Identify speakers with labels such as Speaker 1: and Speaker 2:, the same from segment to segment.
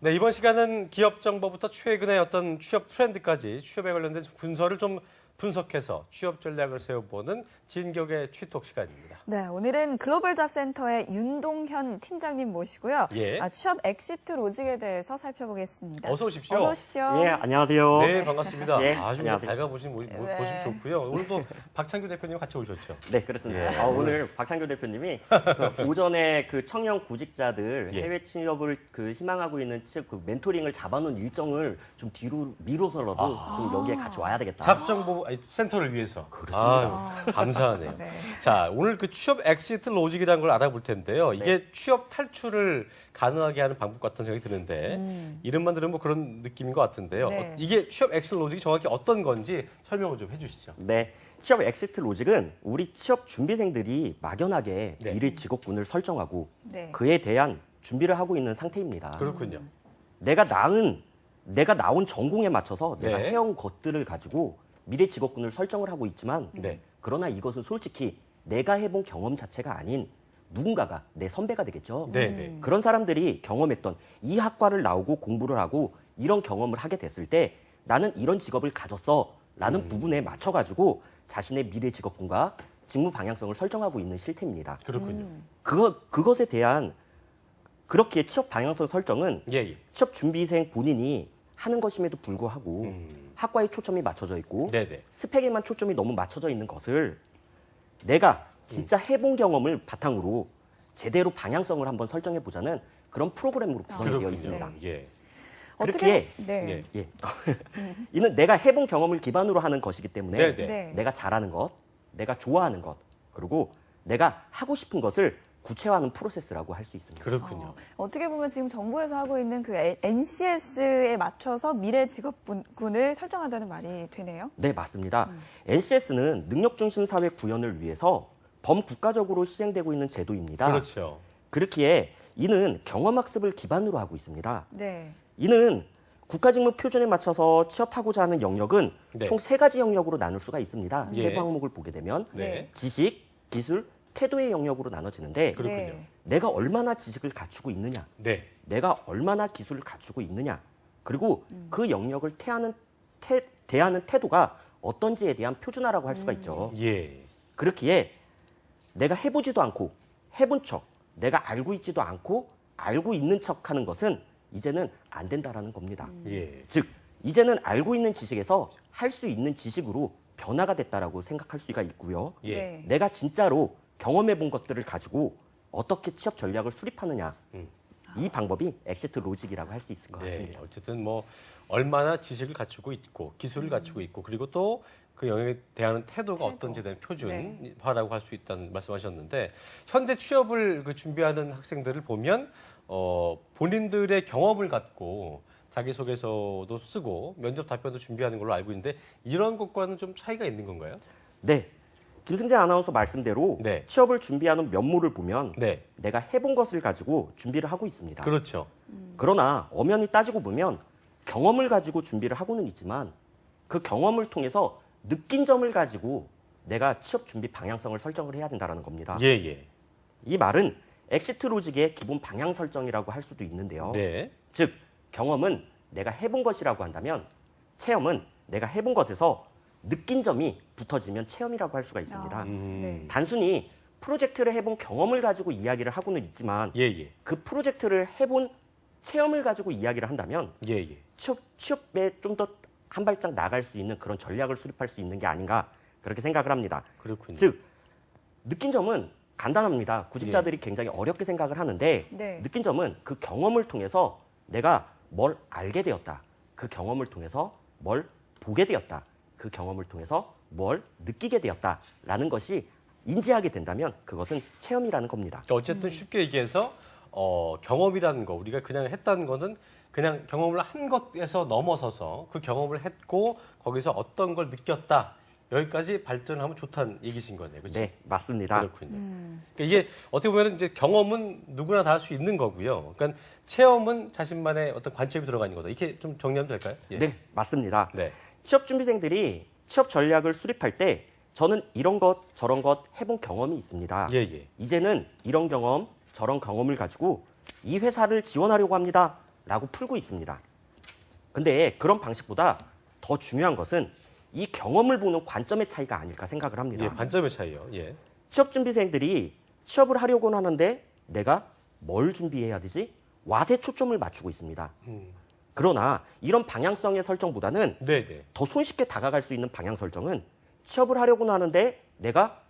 Speaker 1: 네, 이번 시간은 기업 정보부터 최근의 어떤 취업 트렌드까지 취업에 관련된 분서를 좀 분석해서 취업 전략을 세워보는 진격의 취톡 시간입니다.
Speaker 2: 네, 오늘은 글로벌 잡센터의 윤동현 팀장님 모시고요.
Speaker 1: 예.
Speaker 2: 취업 엑시트 로직에 대해서 살펴보겠습니다.
Speaker 1: 어서 오십시오.
Speaker 2: 어서 오십시오.
Speaker 3: 예, 안녕하세요.
Speaker 1: 네, 반갑습니다.
Speaker 3: 예,
Speaker 1: 아주
Speaker 3: 안녕하세요.
Speaker 1: 밝아보신 모습 좋고요. 오늘도 박창규 대표님 같이 오셨죠?
Speaker 3: 네, 그렇습니다.
Speaker 1: 예.
Speaker 3: 오늘 박창규 대표님이 그 오전에 그 청년 구직자들
Speaker 1: 예.
Speaker 3: 해외 취업을 그 희망하고 있는 그 멘토링을 잡아놓은 일정을 좀 뒤로 미뤄서라도 좀 여기에 같이 와야 되겠다.
Speaker 1: 잡정보 센터를 위해서. 그렇습니다. 감사하네요.
Speaker 2: 네.
Speaker 1: 자, 오늘 그 취업 엑시트 로직이라는 걸 알아볼 텐데요. 이게 취업 탈출을 가능하게 하는 방법 같은 생각이 드는데 이름만 들으면 뭐 그런 느낌인 것 같은데요.
Speaker 2: 네.
Speaker 1: 이게 취업 엑시트 로직이 정확히 어떤 건지 설명을 좀 해주시죠.
Speaker 3: 네. 취업 엑시트 로직은 우리 취업 준비생들이 막연하게
Speaker 1: 네.
Speaker 3: 미래 직업군을 설정하고
Speaker 2: 네.
Speaker 3: 그에 대한 준비를 하고 있는 상태입니다.
Speaker 1: 그렇군요.
Speaker 3: 내가 나온 전공에 맞춰서 내가
Speaker 1: 네.
Speaker 3: 해온 것들을 가지고 미래 직업군을 설정을 하고 있지만
Speaker 1: 네.
Speaker 3: 그러나 이것은 솔직히 내가 해본 경험 자체가 아닌 누군가가 내 선배가 되겠죠.
Speaker 1: 네.
Speaker 3: 그런 사람들이 경험했던 이 학과를 나오고 공부를 하고 이런 경험을 하게 됐을 때 나는 이런 직업을 가졌어 라는 부분에 맞춰가지고 자신의 미래 직업군과 직무 방향성을 설정하고 있는 실태입니다.
Speaker 1: 그렇군요.
Speaker 3: 그것에 대한 그렇게 취업 방향성 설정은
Speaker 1: 예.
Speaker 3: 취업 준비생 본인이 하는 것임에도 불구하고 학과에 초점이 맞춰져 있고
Speaker 1: 네네.
Speaker 3: 스펙에만 초점이 너무 맞춰져 있는 것을 내가 진짜 해본 경험을 바탕으로 제대로 방향성을 한번 설정해 보자는 그런 프로그램으로 구성이 되어 있습니다.
Speaker 1: 예.
Speaker 3: 그렇기에
Speaker 2: 네.
Speaker 1: 예.
Speaker 3: 예. 이는 내가 해본 경험을 기반으로 하는 것이기 때문에
Speaker 1: 네네.
Speaker 2: 네.
Speaker 3: 내가 잘하는 것, 내가 좋아하는 것, 그리고 내가 하고 싶은 것을 구체화하는 프로세스라고 할 수 있습니다.
Speaker 1: 그렇군요.
Speaker 2: 어떻게 보면 지금 정부에서 하고 있는 그 NCS에 맞춰서 미래 직업군을 설정한다는 말이 되네요.
Speaker 3: 네, 맞습니다. NCS는 능력 중심 사회 구현을 위해서 범국가적으로 시행되고 있는 제도입니다.
Speaker 1: 그렇죠.
Speaker 3: 그렇기에 이는 경험학습을 기반으로 하고 있습니다.
Speaker 2: 네.
Speaker 3: 이는 국가직무 표준에 맞춰서 취업하고자 하는 영역은
Speaker 1: 네.
Speaker 3: 총 3가지 영역으로 나눌 수가 있습니다.
Speaker 1: 예.
Speaker 3: 세부 항목을 보게 되면
Speaker 1: 네.
Speaker 3: 지식, 기술, 태도의 영역으로 나눠지는데
Speaker 1: 그렇군요.
Speaker 2: 네.
Speaker 3: 내가 얼마나 지식을 갖추고 있느냐,
Speaker 1: 네.
Speaker 3: 내가 얼마나 기술을 갖추고 있느냐, 그리고 그 영역을 대하는 태도가 어떤지에 대한 표준화라고 할 수가 있죠.
Speaker 1: 예.
Speaker 3: 그렇기에 내가 해보지도 않고 해본 척, 내가 알고 있지도 않고 알고 있는 척 하는 것은 이제는 안 된다라는 겁니다.
Speaker 1: 예.
Speaker 3: 즉, 이제는 알고 있는 지식에서 할 수 있는 지식으로 변화가 됐다라고 생각할 수가 있고요.
Speaker 1: 예.
Speaker 2: 네.
Speaker 3: 내가 진짜로 경험해 본 것들을 가지고 어떻게 취업 전략을 수립하느냐. 이 방법이 엑시트 로직이라고 할 수 있을 것
Speaker 1: 네.
Speaker 3: 같습니다.
Speaker 1: 어쨌든 뭐 얼마나 지식을 갖추고 있고 기술을 갖추고 있고 그리고 또 그 영역에 대한 태도가 어떤지에 대한 표준화라고 할 수 있다는 말씀하셨는데 현재 취업을 준비하는 학생들을 보면 본인들의 경험을 갖고 자기소개서도 쓰고 면접 답변도 준비하는 걸로 알고 있는데 이런 것과는 좀 차이가 있는 건가요?
Speaker 3: 네. 김승재 아나운서 말씀대로
Speaker 1: 네.
Speaker 3: 취업을 준비하는 면모를 보면
Speaker 1: 네.
Speaker 3: 내가 해본 것을 가지고 준비를 하고 있습니다.
Speaker 1: 그렇죠.
Speaker 3: 그러나 엄연히 따지고 보면 경험을 가지고 준비를 하고는 있지만 그 경험을 통해서 느낀 점을 가지고 내가 취업 준비 방향성을 설정을 해야 된다는 겁니다.
Speaker 1: 예.
Speaker 3: 이 말은 엑시트 로직의 기본 방향 설정이라고 할 수도 있는데요.
Speaker 1: 네.
Speaker 3: 즉, 경험은 내가 해본 것이라고 한다면 체험은 내가 해본 것에서 느낀 점이 붙어지면 체험이라고 할 수가 있습니다.
Speaker 2: 네.
Speaker 3: 단순히 프로젝트를 해본 경험을 가지고 이야기를 하고는 있지만
Speaker 1: 예.
Speaker 3: 그 프로젝트를 해본 체험을 가지고 이야기를 한다면
Speaker 1: 예.
Speaker 3: 취업에 좀 더 한 발짝 나갈 수 있는 그런 전략을 수립할 수 있는 게 아닌가 그렇게 생각을 합니다.
Speaker 1: 그렇군요.
Speaker 3: 즉, 느낀 점은 간단합니다. 구직자들이 굉장히 어렵게 생각을 하는데
Speaker 2: 네.
Speaker 3: 느낀 점은 그 경험을 통해서 내가 뭘 알게 되었다. 그 경험을 통해서 뭘 보게 되었다. 그 경험을 통해서 뭘 느끼게 되었다라는 것이 인지하게 된다면 그것은 체험이라는 겁니다.
Speaker 1: 그러니까 어쨌든 쉽게 얘기해서 경험이라는 거 우리가 그냥 했다는 거는 그냥 경험을 한 것에서 넘어서서 그 경험을 했고 거기서 어떤 걸 느꼈다 여기까지 발전하면 좋다는 얘기신 거네요, 그렇죠?
Speaker 3: 네, 맞습니다.
Speaker 1: 그렇군요. 그러니까 이게 어떻게 보면 이제 경험은 누구나 다 할 수 있는 거고요. 그러니까 체험은 자신만의 어떤 관점이 들어가는 거다. 이렇게 좀 정리하면 될까요? 예.
Speaker 3: 네, 맞습니다.
Speaker 1: 네.
Speaker 3: 취업 준비생들이 취업 전략을 수립할 때 저는 이런 것 저런 것 해본 경험이 있습니다.
Speaker 1: 예.
Speaker 3: 이제는 이런 경험 저런 경험을 가지고 이 회사를 지원하려고 합니다. 라고 풀고 있습니다. 근데 그런 방식보다 더 중요한 것은 이 경험을 보는 관점의 차이가 아닐까 생각을 합니다.
Speaker 1: 예, 관점의 차이요. 예.
Speaker 3: 취업준비생들이 취업을 하려고는 하는데 내가 뭘 준비해야 되지? 왓에 초점을 맞추고 있습니다. 그러나 이런 방향성의 설정보다는
Speaker 1: 네, 네.
Speaker 3: 더 손쉽게 다가갈 수 있는 방향 설정은 취업을 하려고는 하는데 내가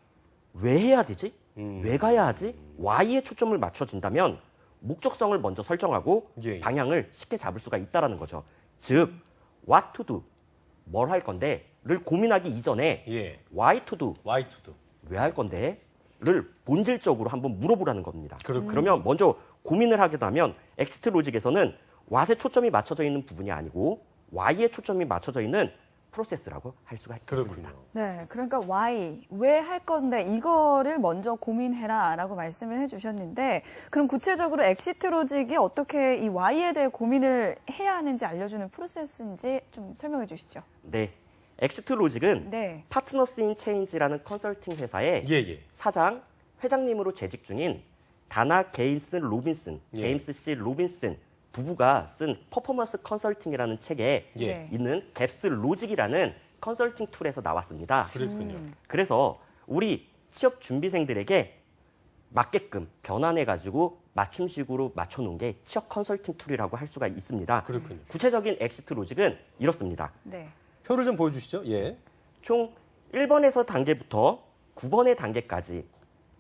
Speaker 3: 왜 해야 되지? 왜 가야 하지? Y에 초점을 맞춰준다면 목적성을 먼저 설정하고
Speaker 1: 예, 예.
Speaker 3: 방향을 쉽게 잡을 수가 있다는 거죠. 즉, what to do, 뭘 할 건데를 고민하기 이전에
Speaker 1: 예.
Speaker 3: why to do,
Speaker 1: Y to do.
Speaker 3: 왜 할 건데를 본질적으로 한번 물어보라는 겁니다.
Speaker 1: 그렇군요.
Speaker 3: 그러면 먼저 고민을 하게 되면 엑시트 로직에서는 what에 초점이 맞춰져 있는 부분이 아니고 why에 초점이 맞춰져 있는 프로세스라고 할 수가 있습니다.
Speaker 1: 그렇군요.
Speaker 2: 네, 그러니까 why, 왜 할 건데 이거를 먼저 고민해라라고 말씀을 해주셨는데 그럼 구체적으로 엑시트 로직이 어떻게 이 why에 대해 고민을 해야 하는지 알려주는 프로세스인지 좀 설명해 주시죠.
Speaker 3: 네, 엑시트 로직은
Speaker 2: 네,
Speaker 3: 파트너스 인 체인지라는 컨설팅 회사의
Speaker 1: 예, 예.
Speaker 3: 사장, 회장님으로 재직 중인 다나 게인슨 로빈슨,
Speaker 1: 예.
Speaker 3: 제임스 C 로빈슨 부부가 쓴 퍼포먼스 컨설팅이라는 책에
Speaker 1: 예.
Speaker 2: 네.
Speaker 3: 있는 갭스 로직이라는 컨설팅 툴에서 나왔습니다.
Speaker 1: 그렇군요.
Speaker 3: 그래서 우리 취업 준비생들에게 맞게끔 변환해가지고 맞춤식으로 맞춰놓은 게 취업 컨설팅 툴이라고 할 수가 있습니다.
Speaker 1: 그렇군요.
Speaker 3: 구체적인 엑시트 로직은 이렇습니다.
Speaker 2: 네,
Speaker 1: 표를 좀 보여주시죠. 예.
Speaker 3: 총 1번에서 단계부터 9번의 단계까지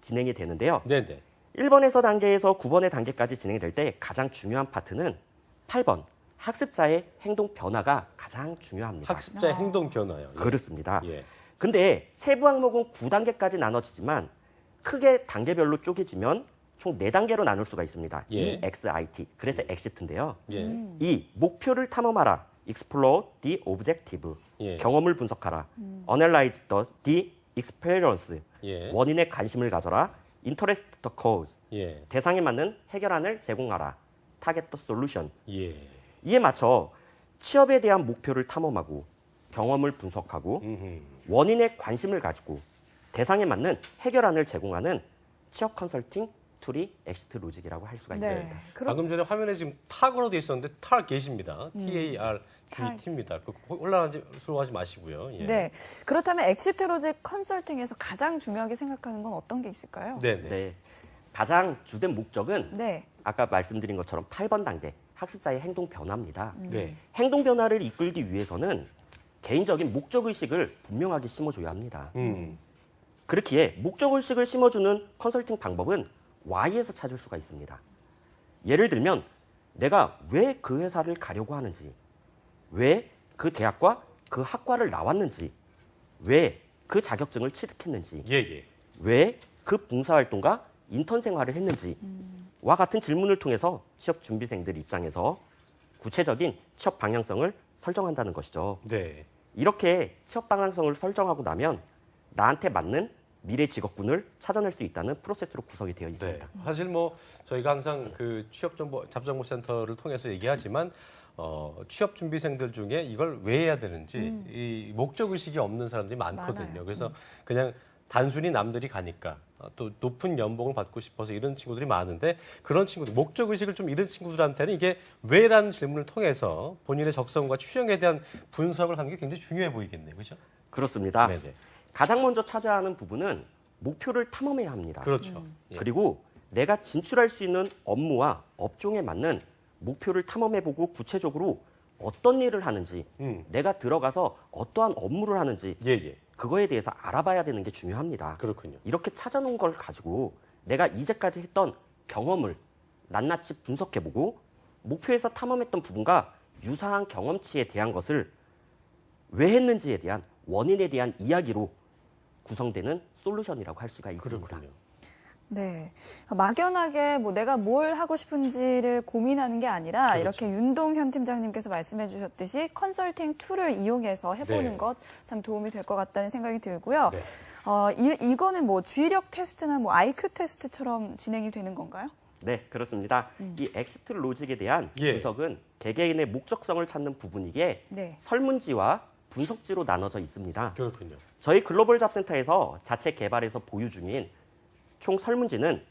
Speaker 3: 진행이 되는데요.
Speaker 1: 네, 네.
Speaker 3: 1번에서 단계에서 9번의 단계까지 진행될 때 가장 중요한 파트는 8번 학습자의 행동 변화가 가장 중요합니다.
Speaker 1: 학습자의 행동 변화요. 예.
Speaker 3: 그렇습니다.
Speaker 1: 예.
Speaker 3: 근데 세부 항목은 9단계까지 나눠지지만 크게 단계별로 쪼개지면 총 4단계로 나눌 수가 있습니다.
Speaker 1: 예.
Speaker 3: EXIT, 그래서 엑시트인데요.
Speaker 1: 예.
Speaker 3: 이 목표를 탐험하라, Explore the Objective,
Speaker 1: 예.
Speaker 3: 경험을 분석하라, Analyze the Experience,
Speaker 1: 예.
Speaker 3: 원인에 관심을 가져라, Interest the Cause,
Speaker 1: 예.
Speaker 3: 대상에 맞는 해결안을 제공하라, Target the Solution.
Speaker 1: 예.
Speaker 3: 이에 맞춰 취업에 대한 목표를 탐험하고 경험을 분석하고 원인에 관심을 가지고 대상에 맞는 해결안을 제공하는 취업 컨설팅 툴이 엑시트 로직이라고 할 수가 있습니다.
Speaker 2: 네.
Speaker 1: 방금 전에 화면에 지금 탁으로 돼 있었는데 타겟입니다. TARGT입니다. 그 혼란하지 마시고요. 예.
Speaker 2: 네. 그렇다면 엑시트 로직 컨설팅에서 가장 중요하게 생각하는 건 어떤 게 있을까요?
Speaker 1: 네, 네.
Speaker 3: 네. 가장 주된 목적은
Speaker 2: 네.
Speaker 3: 아까 말씀드린 것처럼 8번 단계 학습자의 행동 변화입니다.
Speaker 1: 네.
Speaker 3: 행동 변화를 이끌기 위해서는 개인적인 목적 의식을 분명하게 심어줘야 합니다. 그렇기에 목적 의식을 심어주는 컨설팅 방법은 Y에서 찾을 수가 있습니다. 예를 들면 내가 왜 그 회사를 가려고 하는지, 왜 그 대학과 그 학과를 나왔는지, 왜 그 자격증을 취득했는지,
Speaker 1: 예, 예.
Speaker 3: 왜 그 봉사활동과 인턴 생활을 했는지와 같은 질문을 통해서 취업 준비생들 입장에서 구체적인 취업 방향성을 설정한다는 것이죠.
Speaker 1: 네.
Speaker 3: 이렇게 취업 방향성을 설정하고 나면 나한테 맞는 미래 직업군을 찾아낼 수 있다는 프로세스로 구성이 되어 있습니다.
Speaker 1: 네. 사실 뭐 저희가 항상 그 잡정보센터를 통해서 얘기하지만 취업 준비생들 중에 이걸 왜 해야 되는지 이 목적 의식이 없는 사람들이 많거든요.
Speaker 2: 많아요.
Speaker 1: 그래서 그냥 단순히 남들이 가니까 또 높은 연봉을 받고 싶어서 이런 친구들이 많은데 그런 친구들 목적 의식을 좀 잃은 친구들한테는 이게 왜라는 질문을 통해서 본인의 적성과 취향에 대한 분석을 하는 게 굉장히 중요해 보이겠네요. 그렇죠?
Speaker 3: 그렇습니다.
Speaker 1: 네네.
Speaker 3: 가장 먼저 찾아야 하는 부분은 목표를 탐험해야 합니다.
Speaker 1: 그렇죠. 예.
Speaker 3: 그리고 내가 진출할 수 있는 업무와 업종에 맞는 목표를 탐험해보고 구체적으로 어떤 일을 하는지, 내가 들어가서 어떠한 업무를 하는지
Speaker 1: 예, 예.
Speaker 3: 그거에 대해서 알아봐야 되는 게 중요합니다.
Speaker 1: 그렇군요.
Speaker 3: 이렇게 찾아놓은 걸 가지고 내가 이제까지 했던 경험을 낱낱이 분석해보고 목표에서 탐험했던 부분과 유사한 경험치에 대한 것을 왜 했는지에 대한 원인에 대한 이야기로 구성되는 솔루션이라고 할 수가 있습니다.
Speaker 1: 그렇군요.
Speaker 2: 네. 막연하게 뭐 내가 뭘 하고 싶은지를 고민하는 게 아니라
Speaker 1: 그렇죠.
Speaker 2: 이렇게 윤동현 팀장님께서 말씀해 주셨듯이 컨설팅 툴을 이용해서 해보는
Speaker 1: 네.
Speaker 2: 것 참 도움이 될 것 같다는 생각이 들고요.
Speaker 1: 네.
Speaker 2: 이거는 뭐 주의력 테스트나 뭐 IQ 테스트처럼 진행이 되는 건가요?
Speaker 3: 네, 그렇습니다. 이 엑시트 로직에 대한
Speaker 1: 예.
Speaker 3: 분석은 개개인의 목적성을 찾는 부분이기에
Speaker 2: 네.
Speaker 3: 설문지와 분석지로 나눠져 있습니다.
Speaker 1: 그렇군요.
Speaker 3: 저희 글로벌 잡센터에서 자체 개발해서 보유 중인 총 설문지는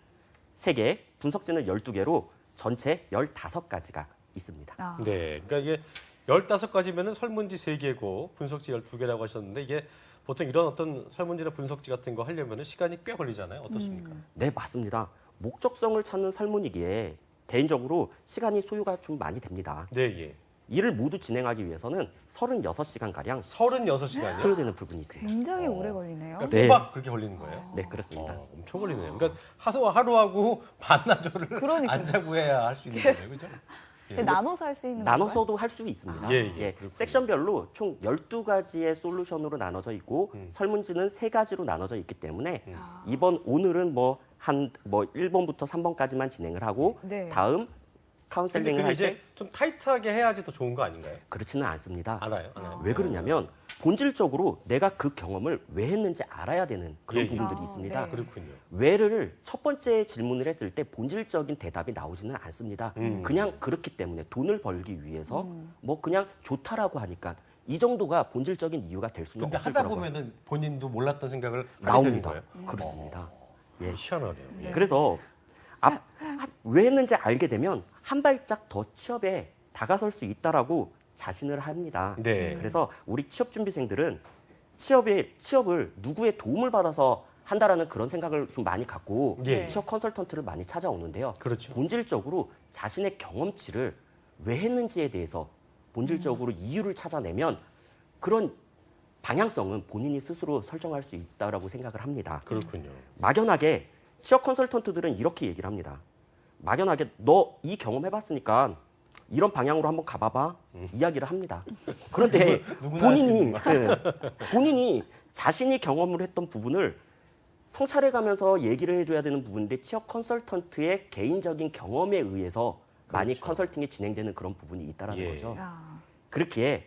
Speaker 3: 3개, 분석지는 12개로 전체 15가지가 있습니다.
Speaker 2: 아.
Speaker 1: 네. 그러니까 이게 15가지면은 설문지 3개고 분석지 12개라고 하셨는데 이게 보통 이런 어떤 설문지나 분석지 같은 거 하려면은 시간이 꽤 걸리잖아요. 어떻습니까?
Speaker 3: 네, 맞습니다. 목적성을 찾는 설문이기에 개인적으로 시간이 소요가 좀 많이 됩니다.
Speaker 1: 네, 예.
Speaker 3: 이를 모두 진행하기 위해서는 36시간가량
Speaker 1: 36시간이요?
Speaker 3: 소요되는 부분이 있습니다.
Speaker 2: 굉장히 오래 걸리네요.
Speaker 1: 그러니까
Speaker 3: 네.
Speaker 1: 꼬박 그렇게 걸리는 거예요?
Speaker 3: 네, 그렇습니다.
Speaker 1: 엄청 걸리네요. 그러니까 하루하고 반나절을
Speaker 2: 그러니까요.
Speaker 1: 안 자고 해야 할 수 있는 거예요. 그죠? 예.
Speaker 2: 나눠서 할 수 있는 건가요?
Speaker 3: 나눠서도 할 수 있습니다.
Speaker 1: 예, 그렇군요.
Speaker 3: 섹션별로 총 12가지의 솔루션으로 나눠져 있고 설문지는 3가지로 나눠져 있기 때문에 오늘은 뭐 1번부터 3번까지만 진행을 하고
Speaker 2: 네.
Speaker 3: 다음
Speaker 1: 근데
Speaker 3: 카운셀링을
Speaker 1: 그게
Speaker 3: 할 때
Speaker 1: 이제 좀 타이트하게 해야지 더 좋은 거 아닌가요?
Speaker 3: 그렇지는 않습니다.
Speaker 1: 알아요.
Speaker 3: 왜 그러냐면 본질적으로 내가 그 경험을 왜 했는지 알아야 되는 그런
Speaker 1: 예, 예.
Speaker 3: 부분들이
Speaker 2: 아,
Speaker 3: 있습니다.
Speaker 2: 네.
Speaker 1: 그렇군요.
Speaker 3: 왜를 첫 번째 질문을 했을 때 본질적인 대답이 나오지는 않습니다. 그냥 그렇기 때문에 돈을 벌기 위해서 뭐 그냥 좋다라고 하니까 이 정도가 본질적인 이유가 될 수는
Speaker 1: 근데
Speaker 3: 없을
Speaker 1: 하다
Speaker 3: 거라고
Speaker 1: 보면은 본인도 몰랐던 생각을 하게 되는
Speaker 3: 나옵니다.
Speaker 1: 거예요.
Speaker 3: 그렇습니다.
Speaker 1: 예. 희한하네요. 예.
Speaker 3: 그래서 왜 했는지 알게 되면 한 발짝 더 취업에 다가설 수 있다라고 자신을 합니다.
Speaker 1: 네.
Speaker 3: 그래서 우리 취업 준비생들은 취업을 누구의 도움을 받아서 한다라는 그런 생각을 좀 많이 갖고
Speaker 1: 예.
Speaker 3: 취업 컨설턴트를 많이 찾아오는데요.
Speaker 1: 그렇죠.
Speaker 3: 본질적으로 자신의 경험치를 왜 했는지에 대해서 본질적으로 이유를 찾아내면 그런 방향성은 본인이 스스로 설정할 수 있다라고 생각을 합니다.
Speaker 1: 그렇군요.
Speaker 3: 막연하게 취업 컨설턴트들은 이렇게 얘기를 합니다. 막연하게 너 이 경험 해봤으니까 이런 방향으로 한번 가봐봐 이야기를 합니다. 그런데
Speaker 1: 누구나 할 수 있는
Speaker 3: 본인이 자신이 경험을 했던 부분을 성찰해가면서 얘기를 해줘야 되는 부분인데 취업 컨설턴트의 개인적인 경험에 의해서 많이
Speaker 1: 그렇죠.
Speaker 3: 컨설팅이 진행되는 그런 부분이 있다라는
Speaker 1: 예.
Speaker 3: 거죠.
Speaker 2: 아,
Speaker 3: 그렇기에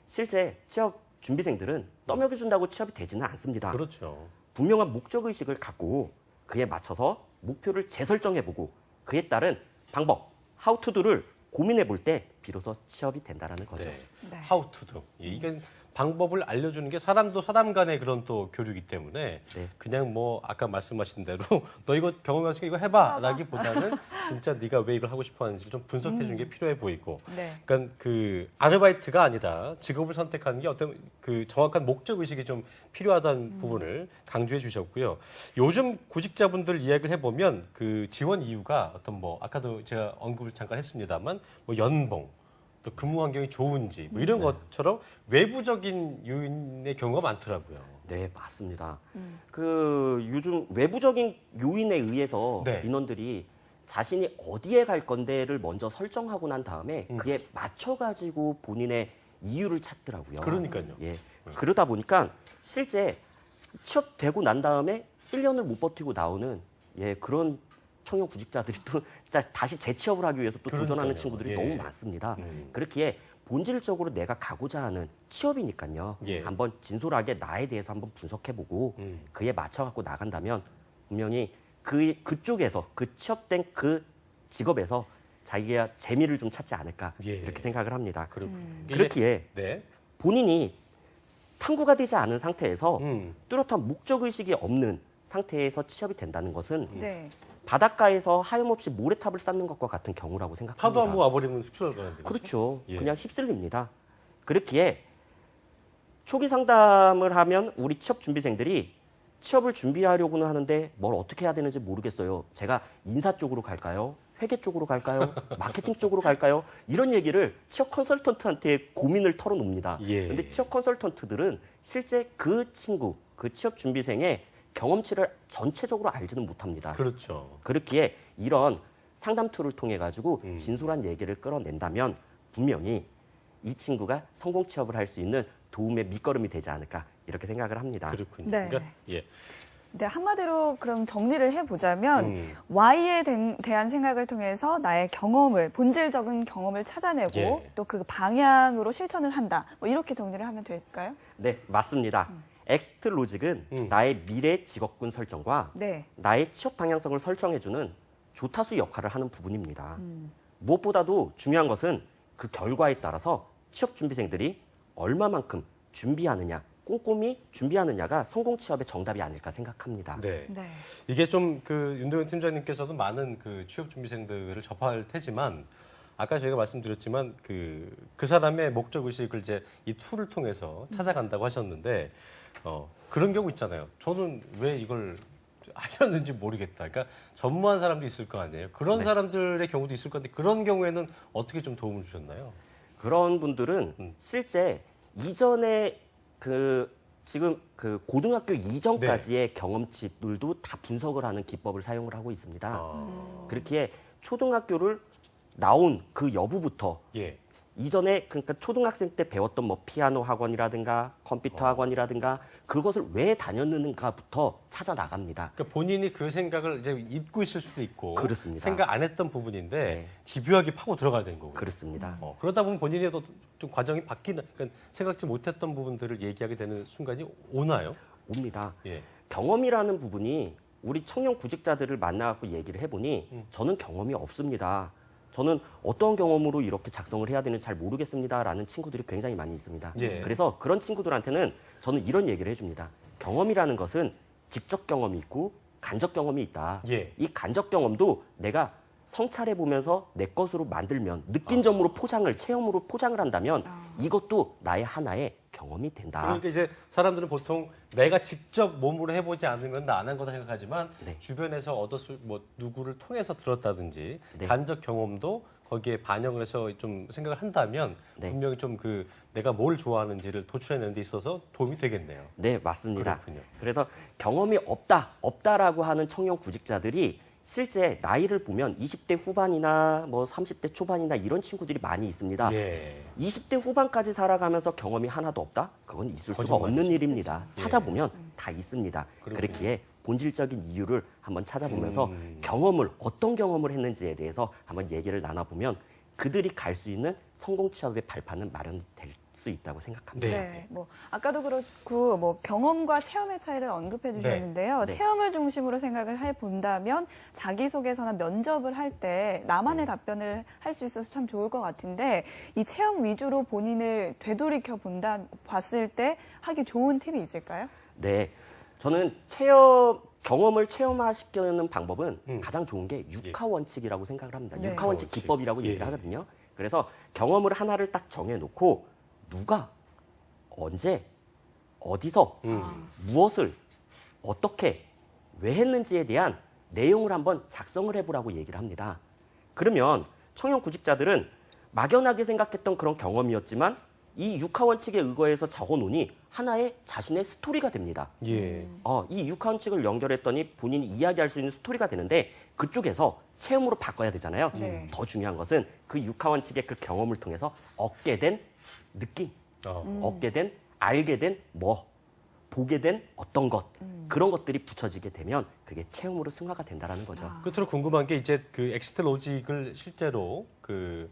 Speaker 3: 실제 취업 준비생들은 떠먹여준다고 취업이 되지는 않습니다.
Speaker 1: 그렇죠.
Speaker 3: 분명한 목적의식을 갖고 그에 맞춰서 목표를 재설정해보고 그에 따른 방법, how to do를 고민해볼 때 비로소 취업이 된다는 거죠.
Speaker 1: 네.
Speaker 2: 네.
Speaker 1: How to do. 예, 이게 방법을 알려주는 게 사람도 사람 간의 그런 또 교류이기 때문에
Speaker 3: 네.
Speaker 1: 그냥 뭐 아까 말씀하신 대로 너 이거 경험해서 이거 해봐 라기보다는 진짜 네가 왜 이걸 하고 싶어 하는지를 좀 분석해 주는 게 필요해 보이고
Speaker 2: 네.
Speaker 1: 그러니까 그 아르바이트가 아니라 직업을 선택하는 게 어떤 그 정확한 목적 의식이 좀 필요하다는 부분을 강조해 주셨고요. 요즘 구직자분들 이야기를 해보면 그 지원 이유가 어떤 뭐 아까도 제가 언급을 잠깐 했습니다만 뭐 연봉 또 근무 환경이 좋은지 뭐 이런 것처럼 외부적인 요인의 경우가 많더라고요.
Speaker 3: 네, 맞습니다. 그 요즘 외부적인 요인에 의해서
Speaker 1: 네.
Speaker 3: 인원들이 자신이 어디에 갈 건데를 먼저 설정하고 난 다음에 그에 맞춰가지고 본인의 이유를 찾더라고요.
Speaker 1: 그러니까요.
Speaker 3: 예. 그러다 보니까 실제 취업되고 난 다음에 1년을 못 버티고 나오는 그런 청년 구직자들이 또 진짜 다시 재취업을 하기 위해서 또 도전하는
Speaker 1: 그러니까요.
Speaker 3: 친구들이
Speaker 1: 예.
Speaker 3: 너무 많습니다. 그렇기에 본질적으로 내가 가고자 하는 취업이니까요.
Speaker 1: 예.
Speaker 3: 한번 진솔하게 나에 대해서 한번 분석해보고 그에 맞춰갖고 나간다면 분명히 그쪽에서 그 취업된 그 직업에서 자기가 재미를 좀 찾지 않을까
Speaker 1: 예.
Speaker 3: 이렇게 생각을 합니다.
Speaker 1: 이게-
Speaker 3: 그렇기에
Speaker 1: 네.
Speaker 3: 본인이 탐구가 되지 않은 상태에서
Speaker 1: 음.
Speaker 3: 뚜렷한 목적의식이 없는 상태에서 취업이 된다는 것은
Speaker 2: 네.
Speaker 3: 바닷가에서 하염없이 모래탑을 쌓는 것과 같은 경우라고 생각합니다.
Speaker 1: 파도 한번 와버리면 흡수할 거는데.
Speaker 3: 그렇죠.
Speaker 1: 예.
Speaker 3: 그냥 휩쓸립니다. 그렇기에 초기 상담을 하면 우리 취업 준비생들이 취업을 준비하려고는 하는데 뭘 어떻게 해야 되는지 모르겠어요. 제가 인사 쪽으로 갈까요? 회계 쪽으로 갈까요? 마케팅 쪽으로 갈까요? 이런 얘기를 취업 컨설턴트한테 고민을 털어놓습니다.
Speaker 1: 예.
Speaker 3: 근데 취업 컨설턴트들은 실제 그 친구, 그 취업 준비생의 경험치를 전체적으로 알지는 못합니다.
Speaker 1: 그렇죠.
Speaker 3: 그렇기에 이런 상담 툴을 통해 가지고 진솔한 얘기를 끌어낸다면 분명히 이 친구가 성공 취업을 할 수 있는 도움의 밑거름이 되지 않을까 이렇게 생각을 합니다.
Speaker 1: 그렇군요.
Speaker 2: 네.
Speaker 1: 그러니까 예.
Speaker 2: 네, 한마디로 그럼 정리를 해보자면 Y에 대한 생각을 통해서 나의 경험을 본질적인 경험을 찾아내고
Speaker 1: 예.
Speaker 2: 또 그 방향으로 실천을 한다. 뭐 이렇게 정리를 하면 될까요?
Speaker 3: 네, 맞습니다. 엑스트 로직은 나의 미래 직업군 설정과
Speaker 2: 네.
Speaker 3: 나의 취업 방향성을 설정해주는 조타수 역할을 하는 부분입니다. 무엇보다도 중요한 것은 그 결과에 따라서 취업 준비생들이 얼마만큼 준비하느냐, 꼼꼼히 준비하느냐가 성공 취업의 정답이 아닐까 생각합니다.
Speaker 1: 네.
Speaker 2: 네.
Speaker 1: 이게 좀 그 윤동현 팀장님께서도 많은 그 취업 준비생들을 접할 테지만 아까 저희가 말씀드렸지만 그 사람의 목적 의식을 이제 이 툴을 통해서 찾아간다고 하셨는데 그런 경우 있잖아요. 저는 왜 이걸 알렸는지 모르겠다. 그러니까 전무한 사람도 있을 거 아니에요. 그런
Speaker 3: 네.
Speaker 1: 사람들의 경우도 있을 건데 그런 경우에는 어떻게 좀 도움을 주셨나요?
Speaker 3: 그런 분들은 실제 이전에 지금 고등학교 이전까지의 경험치들도 다 분석을 하는 기법을 사용을 하고 있습니다. 그렇기에 초등학교를 나온 그 여부부터
Speaker 1: 예.
Speaker 3: 이전에 그러니까 초등학생 때 배웠던 뭐 피아노 학원이라든가 컴퓨터 학원이라든가 그것을 왜 다녔는가부터 찾아 나갑니다.
Speaker 1: 그러니까 본인이 그 생각을 이제 잊고 있을 수도 있고
Speaker 3: 그렇습니다.
Speaker 1: 생각 안 했던 부분인데
Speaker 3: 네.
Speaker 1: 집요하게 파고 들어가야 되는 거고.
Speaker 3: 그렇습니다.
Speaker 1: 그러다 보면 본인에도 좀 과정이 바뀌는, 그러니까 생각지 못했던 부분들을 얘기하게 되는 순간이 오나요?
Speaker 3: 옵니다.
Speaker 1: 예.
Speaker 3: 경험이라는 부분이 우리 청년 구직자들을 만나갖고 얘기를 해보니 저는 경험이 없습니다. 저는 어떤 경험으로 이렇게 작성을 해야 되는지 잘 모르겠습니다라는 친구들이 굉장히 많이 있습니다.
Speaker 1: 예.
Speaker 3: 그래서 그런 친구들한테는 저는 이런 얘기를 해줍니다. 경험이라는 것은 직접 경험이 있고 간접 경험이 있다.
Speaker 1: 예.
Speaker 3: 이 간접 경험도 내가 성찰해 보면서 내 것으로 만들면 느낀 점으로 포장을 체험으로 포장을 한다면 이것도 나의 하나의 경험이 된다.
Speaker 1: 그러니까 이제 사람들은 보통 내가 직접 몸으로 해보지 않으면 나 안 한 거다 생각하지만
Speaker 3: 네.
Speaker 1: 주변에서 얻었을 뭐 누구를 통해서 들었다든지
Speaker 3: 네.
Speaker 1: 간접 경험도 거기에 반영을 해서 좀 생각을 한다면
Speaker 3: 네.
Speaker 1: 분명히 좀 내가 뭘 좋아하는지를 도출해내는 데 있어서 도움이 되겠네요.
Speaker 3: 네, 맞습니다.
Speaker 1: 그렇군요.
Speaker 3: 그래서 경험이 없다라고 하는 청년 구직자들이 실제 나이를 보면 20대 후반이나 뭐 30대 초반이나 이런 친구들이 많이 있습니다.
Speaker 1: 예.
Speaker 3: 20대 후반까지 살아가면서 경험이 하나도 없다? 그건 있을 수가
Speaker 1: 거짓말이죠.
Speaker 3: 없는 일입니다.
Speaker 1: 예.
Speaker 3: 찾아보면 다 있습니다.
Speaker 1: 그렇군요.
Speaker 3: 그렇기에 본질적인 이유를 한번 찾아보면서 어떤 경험을 했는지에 대해서 한번 얘기를 나눠보면 그들이 갈 수 있는 성공 취업의 발판은 마련될 수 있다고 생각합니다.
Speaker 1: 네.
Speaker 2: 뭐 아까도 그렇고 뭐 경험과 체험의 차이를 언급해 주셨는데요.
Speaker 3: 네.
Speaker 2: 체험을 중심으로 생각을 해 본다면 자기소개서나 면접을 할 때 나만의 답변을 할 수 있어서 참 좋을 것 같은데 이 체험 위주로 본인을 되돌이켜 봤을 때 하기 좋은 팁이 있을까요?
Speaker 3: 네. 저는 경험을 체험화시키는 방법은 가장 좋은 게 육하 원칙이라고 생각을 합니다.
Speaker 2: 네.
Speaker 3: 육하 원칙
Speaker 1: 원칙.
Speaker 3: 기법이라고
Speaker 1: 예.
Speaker 3: 얘기를 하거든요. 그래서 경험을 하나를 딱 정해놓고 누가 언제 어디서 무엇을 어떻게 왜 했는지에 대한 내용을 한번 작성을 해보라고 얘기를 합니다. 그러면 청년 구직자들은 막연하게 생각했던 그런 경험이었지만 이 육하 원칙에 의거해서 적어놓으니 하나의 자신의 스토리가 됩니다.
Speaker 1: 예.
Speaker 3: 이 육하 원칙을 연결했더니 본인이 이야기할 수 있는 스토리가 되는데 그쪽에서 체험으로 바꿔야 되잖아요.
Speaker 2: 네.
Speaker 3: 더 중요한 것은 그 육하 원칙의 그 경험을 통해서 얻게 된 느낌, 얻게 된, 알게 된 보게 된 어떤 것, 그런 것들이 붙여지게 되면 그게 체험으로 승화가 된다는 거죠.
Speaker 1: 끝으로 궁금한 게 이제 그 엑시트 로직을 실제로 그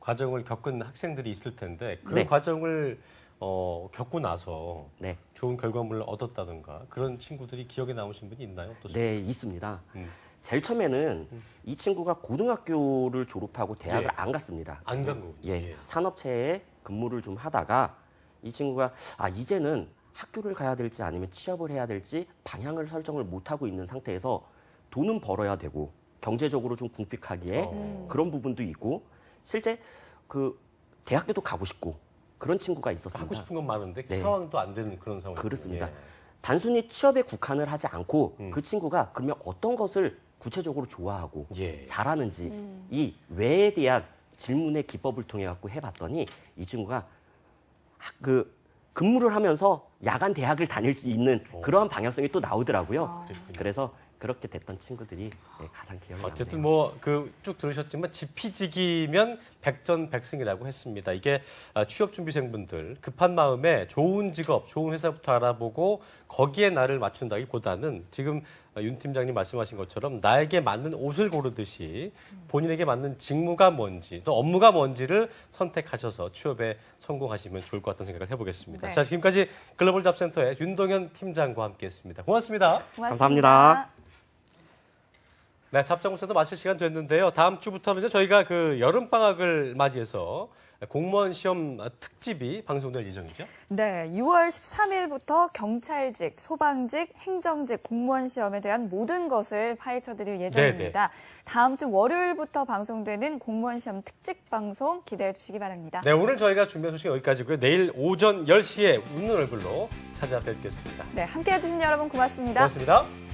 Speaker 1: 과정을 겪은 학생들이 있을 텐데 그
Speaker 3: 네.
Speaker 1: 과정을 겪고 나서
Speaker 3: 네.
Speaker 1: 좋은 결과물을 얻었다든가 그런 친구들이 기억에 남으신 분이 있나요? 어떠세요?
Speaker 3: 네, 있습니다.
Speaker 1: 음.
Speaker 3: 제일 처음에는 이 친구가 고등학교를 졸업하고 대학을
Speaker 1: 예.
Speaker 3: 안 갔습니다.
Speaker 1: 안 간 거군요.
Speaker 3: 예,
Speaker 1: 예.
Speaker 3: 산업체에 근무를 좀 하다가 이 친구가 이제는 학교를 가야 될지 아니면 취업을 해야 될지 방향을 설정을 못하고 있는 상태에서 돈은 벌어야 되고 경제적으로 좀 궁핍하기에 그런 부분도 있고 실제 그 대학교도 가고 싶고 그런 친구가 있었습니다.
Speaker 1: 하고 싶은 건 많은데
Speaker 3: 네.
Speaker 1: 상황도 안 되는 그런 상황.
Speaker 3: 그렇습니다. 단순히 취업에 국한을 하지 않고 그 친구가 그러면 어떤 것을 구체적으로 좋아하고
Speaker 1: 예.
Speaker 3: 잘하는지 이 왜에 대한 질문의 기법을 통해 갖고 해봤더니 이 친구가 근무를 하면서 야간 대학을 다닐 수 있는 그러한 방향성이 또 나오더라고요. 그래서 그렇게 됐던 친구들이 가장 기억에 남네요.
Speaker 1: 어쨌든 뭐 쭉 들으셨지만 지피지기면 백전백승이라고 했습니다. 이게 취업준비생분들 급한 마음에 좋은 직업, 좋은 회사부터 알아보고 거기에 나를 맞춘다기보다는 지금 윤 팀장님 말씀하신 것처럼 나에게 맞는 옷을 고르듯이 본인에게 맞는 직무가 뭔지 또 업무가 뭔지를 선택하셔서 취업에 성공하시면 좋을 것 같다는 생각을 해보겠습니다.
Speaker 2: 네.
Speaker 1: 자, 지금까지 글로벌 잡센터의 윤동현 팀장과 함께했습니다. 고맙습니다.
Speaker 3: 감사합니다.
Speaker 1: 네, 잡장훈센터 마칠 시간 됐는데요. 다음 주부터는 이제 저희가 그 여름방학을 맞이해서 공무원 시험 특집이 방송될 예정이죠.
Speaker 2: 네, 6월 13일부터 경찰직, 소방직, 행정직, 공무원 시험에 대한 모든 것을 파헤쳐드릴 예정입니다. 다음 주 월요일부터 방송되는 공무원 시험 특집 방송 기대해 주시기 바랍니다.
Speaker 1: 네, 오늘 저희가 준비한 소식은 여기까지고요. 내일 오전 10시에 웃는 얼굴로 찾아뵙겠습니다.
Speaker 2: 네, 함께해 주신 여러분 고맙습니다.
Speaker 1: 고맙습니다.